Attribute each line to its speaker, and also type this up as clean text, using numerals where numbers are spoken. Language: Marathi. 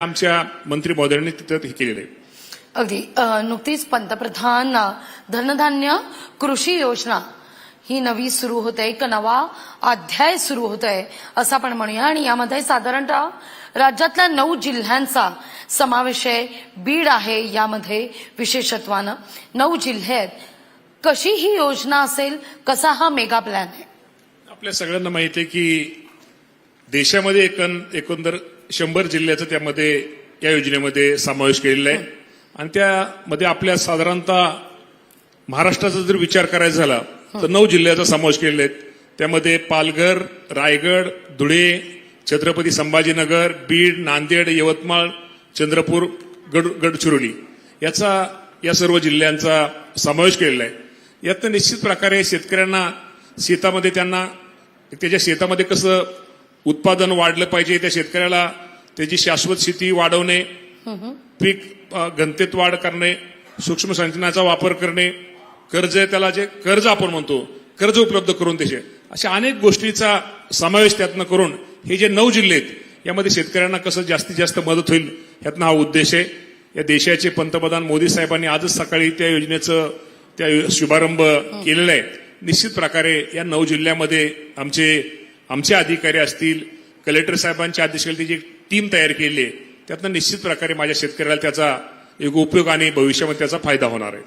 Speaker 1: आमच्या मंत्री महोदयांनी तिथं हे केलेलं आहे.
Speaker 2: अगदी नुकतीच पंतप्रधान धनधान्य कृषी योजना ही नवी सुरू होते, एक नवा अध्याय सुरू होतोय असं आपण म्हणूया. आणि यामध्ये साधारणतः राज्यातल्या 9 जिल्ह्यांचा समावेश आहे. बीड आहे यामध्ये विशेषत्वानं. 9 जिल्हे आहेत. कशी ही योजना असेल, कसा हा मेगा प्लॅन आहे?
Speaker 1: आपल्या सगळ्यांना माहिती आहे की देशामध्ये एकंदर 100 जिल्ह्याचा त्यामध्ये या योजनेमध्ये समावेश केलेला आहे. आणि त्यामध्ये आपल्या साधारणतः महाराष्ट्राचा जर विचार करायचा झाला तर 9 जिल्ह्याचा समावेश केलेला आहे. त्यामध्ये पालघर, रायगड, धुळे, छत्रपती संभाजीनगर, बीड, नांदेड, यवतमाळ, चंद्रपूर, गडचिरोली या सर्व जिल्ह्यांचा समावेश केलेला आहे. यातनं निश्चित प्रकारे शेतकऱ्यांना शेतामध्ये त्याच्या शेतामध्ये कसं उत्पादन वाढलं पाहिजे, त्या शेतकऱ्याला त्याची शाश्वत शेती वाढवणे, पीक घनतेत वाढ करणे, सूक्ष्म सिंचनाचा वापर करणे, कर्ज त्याला जे कर्ज आपण म्हणतो कर्ज उपलब्ध करून त्याचे अशा अनेक गोष्टीचा समावेश त्यातनं करून हे जे 9 जिल्हे आहेत यामध्ये शेतकऱ्यांना कसं जास्तीत जास्त मदत होईल यातनं हा उद्देश आहे. या देशाचे पंतप्रधान मोदी साहेबांनी आजच सकाळी त्या योजनेचं शुभारंभ केलेला आहे. निश्चित प्रकारे या 9 जिल्ह्यामध्ये आमचे अधिकारी असतील, कलेक्टर साहेबांच्या आदेशाखाली जी टीम तयार केली आहे त्यातनं निश्चित प्रकारे माझ्या शेतकऱ्याला त्याचा एक उपयोग आणि भविष्यामध्ये त्याचा फायदा होणार आहे.